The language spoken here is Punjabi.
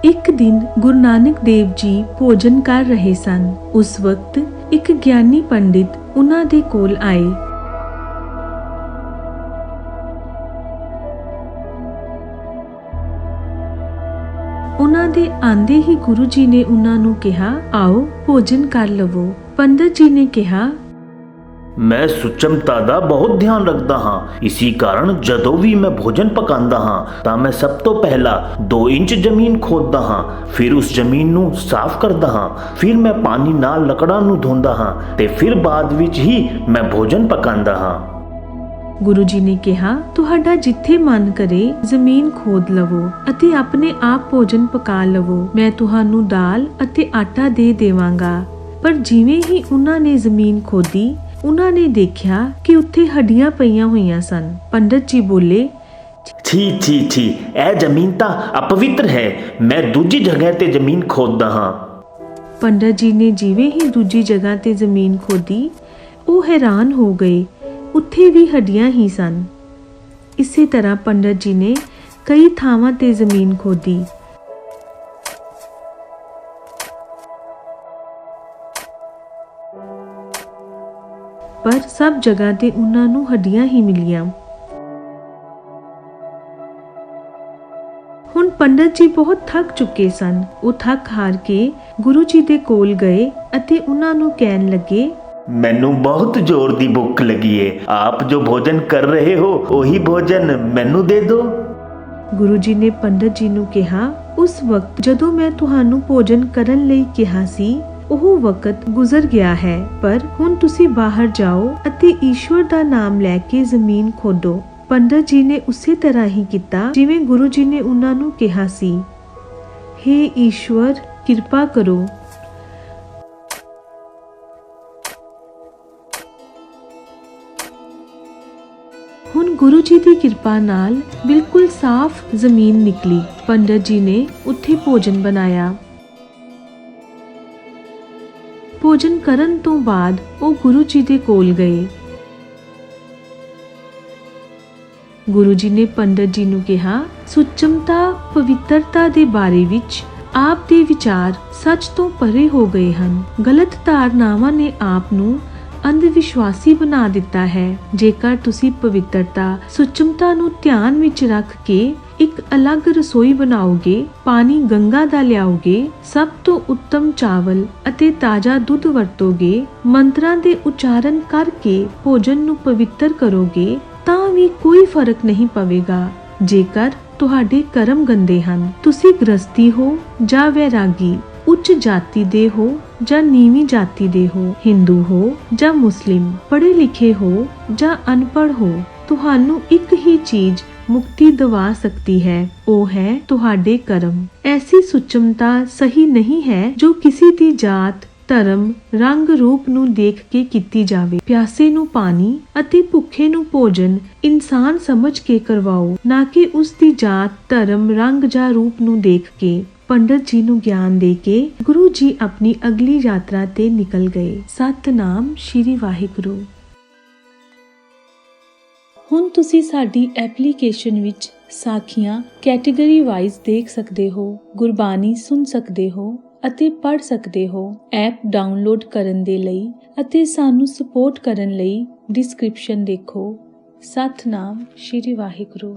ਇੱਕ ਦਿਨ ਗੁਰੂ ਨਾਨਕ ਦੇਵ ਜੀ ਭੋਜਨ ਕਰ ਰਹੇ ਸਨ। ਉਸ ਵਕਤ ਇੱਕ ਗਿਆਨੀ ਪੰਡਿਤ ਉਹਨਾਂ ਦੇ ਕੋਲ ਆਏ। ਉਹਨਾਂ ਦੇ ਆਂਦੇ ਹੀ ਗੁਰੂ ਜੀ ਨੇ ਉਹਨਾਂ ਨੂੰ ਕਿਹਾ, ਆਓ ਭੋਜਨ ਕਰ ਲਵੋ। ਪੰਡਿਤ ਜੀ ਨੇ ਕਿਹਾ, ਮੈਂ ਸੁਚਮਤਾ ਦਾ ਬਹੁਤ ਧਿਆਨ ਰੱਖਦਾ ਹਾਂ। ਇਸੇ ਕਾਰਨ ਜਦੋਂ ਵੀ ਮੈਂ ਭੋਜਨ ਪਕਾਉਂਦਾ ਹਾਂ ਤਾਂ ਮੈਂ ਸਭ ਤੋਂ ਪਹਿਲਾਂ 2 ਇੰਚ ਜ਼ਮੀਨ ਖੋਦਦਾ ਹਾਂ, ਫਿਰ ਉਸ ਜ਼ਮੀਨ ਨੂੰ ਸਾਫ਼ ਕਰਦਾ ਹਾਂ, ਫਿਰ ਮੈਂ ਪਾਣੀ ਨਾਲ ਲੱਕੜਾਂ ਨੂੰ ਧੋਂਦਾ ਹਾਂ ਤੇ ਫਿਰ ਬਾਅਦ ਵਿੱਚ ਹੀ ਮੈਂ ਭੋਜਨ ਪਕਾਉਂਦਾ ਹਾਂ। ਗੁਰੂ ਜੀ ਨੇ ਕਿਹਾ, ਤੁਹਾਡਾ ਜਿੱਥੇ ਮਨ ਕਰੇ ਜ਼ਮੀਨ ਖੋਦ ਲਵੋ ਅਤੇ ਆਪਣੇ ਆਪ ਭੋਜਨ ਪਕਾ ਲਵੋ। ਮੈਂ ਤੁਹਾਨੂੰ ਦਾਲ ਅਤੇ ਆਟਾ ਦੇ ਦੇਵਾਂਗਾ। ਪਰ ਜਿਵੇਂ ਹੀ ਉਹਨਾਂ ਨੇ ਜ਼ਮੀਨ ਖੋਦੀ, ਉਹਨਾਂ ਨੇ ਦੇਖਿਆ ਕਿ ਉੱਥੇ ਹੱਡੀਆਂ ਪਈਆਂ ਹੋਈਆਂ ਸਨ। ਪੰਡਿਤ ਜੀ ਬੋਲੇ, ਠੀਕ ਇਹ ਜ਼ਮੀਨ ਤਾਂ ਅਪਵਿੱਤਰ ਹੈ, ਮੈਂ ਦੂਜੀ ਜਗ੍ਹਾ ਤੇ ਜ਼ਮੀਨ ਖੋਦਦਾ ਹਾਂ। ਪੰਡਿਤ ਜੀ ਨੇ ਜਿਵੇਂ ਹੀ ਦੂਜੀ ਜਗ੍ਹਾ ਤੇ ਜ਼ਮੀਨ ਖੋਦੀ, ਉਹ ਹੈਰਾਨ ਹੋ ਗਏ, ਉੱਥੇ ਵੀ ਹੱਡੀਆਂ ਹੀ ਸਨ। ਇਸੇ ਤਰ੍ਹਾਂ ਪੰਡਿਤ ਜੀ ਨੇ ਕਈ ਥਾਵਾਂ ਤੇ ਜ਼ਮੀਨ ਖੋਦੀ, ਪਰ ਸਭ ਜਗ੍ਹਾ ਤੇ ਉਹਨਾਂ ਨੂੰ ਹੱਡੀਆਂ ਹੀ ਮਿਲੀਆਂ। ਹੁਣ ਪੰਡਿਤ ਜੀ ਬਹੁਤ ਥੱਕ ਚੁੱਕੇ ਸਨ। ਉਹ ਥੱਕ ਹਾਰ ਕੇ ਗੁਰੂ ਜੀ ਦੇ ਕੋਲ ਗਏ ਅਤੇ ਉਹਨਾਂ ਨੂੰ ਕਹਿਣ ਲੱਗੇ, ਮੈਨੂੰ ਬਹੁਤ ਜ਼ੋਰ ਦੀ ਭੁੱਖ ਲੱਗੀ ਏ, ਆਪ ਜੋ ਭੋਜਨ ਕਰ ਰਹੇ ਹੋ ਉਹੀ ਭੋਜਨ ਮੈਨੂੰ ਦੇ ਦਿਓ। ਗੁਰੂ ਜੀ ਨੇ ਪੰਡਿਤ ਜੀ ਨੂੰ ਕਿਹਾ, ਉਸ ਵਕਤ ਜਦੋਂ ਮੈਂ ਤੁਹਾਨੂੰ ਭੋਜਨ ਕਰਨ ਲਈ ਕਿਹਾ ਸੀ, ਉਹ ਵਕਤ ਗੁਜ਼ਰ ਗਿਆ ਹੈ, ਪਰ ਹੁਣ ਤੁਸੀਂ ਬਾਹਰ ਜਾਓ ਅਤੇ ਈਸ਼ਵਰ ਦਾ ਨਾਮ ਲੈ ਕੇ ਜ਼ਮੀਨ ਖੋਦੋ। ਪੰਡਿਤ ਜੀ ਨੇ ਉਸੇ ਤਰ੍ਹਾਂ ਹੀ ਕੀਤਾ ਜਿਵੇਂ ਗੁਰੂ ਜੀ ਨੇ ਉਹਨਾਂ ਨੂੰ ਕਿਹਾ ਸੀ। ਹੇ ਈਸ਼ਵਰ, ਕਿਰਪਾ ਕਰੋ। ਹੁਣ ਗੁਰੂ ਜੀ ਦੀ ਕਿਰਪਾ ਨਾਲ ਬਿਲਕੁਲ ਸਾਫ਼ ਜ਼ਮੀਨ ਨਿਕਲੀ। ਪੰਡਿਤ ਜੀ ਨੇ ਉੱਥੇ ਭੋਜਨ ਬਣਾਇਆ। ਭੋਜਨ ਕਰਨ ਤੋਂ ਬਾਅਦ ਉਹ ਗੁਰੂ ਜੀ ਦੇ ਕੋਲ ਗਏ। ਗੁਰੂ ਜੀ ਨੇ ਪੰਡਿਤ ਜੀ ਨੂੰ ਕਿਹਾ, ਸੁਚਮਤਾ ਪਵਿੱਤਰਤਾ ਦੇ ਬਾਰੇ ਵਿੱਚ ਆਪ ਦੇ ਵਿਚਾਰ ਸੱਚ ਤੋਂ ਪਰੇ ਹੋ ਗਏ ਹਨ। ਗਲਤ ਧਾਰਨਾਵਾਂ ਨੇ ਆਪ ਨੂੰ ਅੰਧ ਵਿਸ਼ਵਾਸੀ ਬਣਾ ਦਿੱਤਾ ਹੈ। ਜੇਕਰ ਤੁਸੀਂ ਪਵਿੱਤਰਤਾ, ਸੁਚਮਤਾ ਨੂੰ ਧਿਆਨ ਵਿੱਚ ਰੱਖ ਕੇ ਇੱਕ ਅਲੱਗ ਰਸੋਈ ਬਣਾਓਗੇ, ਪਾਣੀ ਗੰਗਾ ਦਾ ਲਿਆਓਗੇ, ਸਭ ਤੋਂ ਉੱਤਮ ਚਾਵਲ ਅਤੇ ਤਾਜ਼ਾ ਦੁੱਧ ਵਰਤੋਗੇ, ਮੰਤਰਾਂ ਦੇ ਉਚਾਰਨ ਕਰਕੇ ਭੋਜਨ ਨੂੰ ਪਵਿੱਤਰ ਕਰੋਗੇ, ਤਾਂ ਵੀ ਕੋਈ ਫਰਕ ਨਹੀਂ ਪਵੇਗਾ। ਜੇਕਰ ਤੁਹਾਡੇ ਕਰਮ ਗੰਦੇ ਹਨ, ਤੁਸੀਂ ਗ੍ਰਸਤੀ ਹੋ ਜਾਂ ਵੈਰਾਗੀ, ਉੱਚ ਜਾਤੀ ਦੇ ਹੋ ਜਾਂ ਨੀਵੀਂ ਜਾਤੀ ਦੇ ਹੋ, ਹਿੰਦੂ ਹੋ ਜਾਂ ਮੁਸਲਿਮ, ਪੜ੍ਹੇ ਲਿਖੇ ਹੋ ਜਾਂ ਅਨਪੜ੍ਹ ਹੋ, ਤੁਹਾਨੂੰ ਇੱਕ ਹੀ ਚੀਜ਼ ਮੁਕਤੀ ਦਿਵਾ ਸਕਦੀ ਹੈ, ਉਹ ਹੈ ਤੁਹਾਡੇ ਕਰਮ। ਐਸੀ ਸੁਚਮਤਾ ਸਹੀ ਨਹੀਂ ਹੈ ਜੋ ਕਿਸੇ ਦੀ ਜਾਤ, ਧਰਮ, ਰੰਗ ਰੂਪ ਨੂੰ ਦੇਖ ਕੇ ਕੀਤੀ ਜਾਵੇ। ਪਿਆਸੇ ਨੂੰ ਪਾਣੀ ਅਤੇ ਭੁੱਖੇ ਨੂੰ ਭੋਜਨ ਇਨਸਾਨ ਸਮਝ ਕੇ ਕਰਵਾਓ, ਨਾ ਕਿ ਉਸ ਦੀ ਜਾਤ, ਧਰਮ, ਰੰਗ ਜਾਂ ਰੂਪ ਨੂੰ ਦੇਖ ਕੇ। ਪੰਡਿਤ ਜੀ ਨੂੰ ਗਿਆਨ ਦੇ ਕੇ ਗੁਰੂ ਜੀ ਆਪਣੀ ਅਗਲੀ ਯਾਤਰਾ ਤੇ ਨਿਕਲ ਗਏ। ਸਤਿਨਾਮ ਸ਼੍ਰੀ ਵਾਹਿਗੁਰੂ। ਹੁਣ ਤੁਸੀਂ ਸਾਡੀ ਐਪਲੀਕੇਸ਼ਨ ਵਿੱਚ ਸਾਖੀਆਂ ਕੈਟੇਗਰੀ ਵਾਈਜ਼ ਦੇਖ ਸਕਦੇ ਹੋ, ਗੁਰਬਾਣੀ ਸੁਣ ਸਕਦੇ ਹੋ ਅਤੇ ਪੜ੍ਹ ਸਕਦੇ ਹੋ। ਐਪ ਡਾਊਨਲੋਡ ਕਰਨ ਦੇ ਲਈ ਅਤੇ ਸਾਨੂੰ ਸਪੋਰਟ ਕਰਨ ਲਈ ਡਿਸਕ੍ਰਿਪਸ਼ਨ ਦੇਖੋ। ਸਤਿਨਾਮ ਸ਼੍ਰੀ ਵਾਹਿਗੁਰੂ।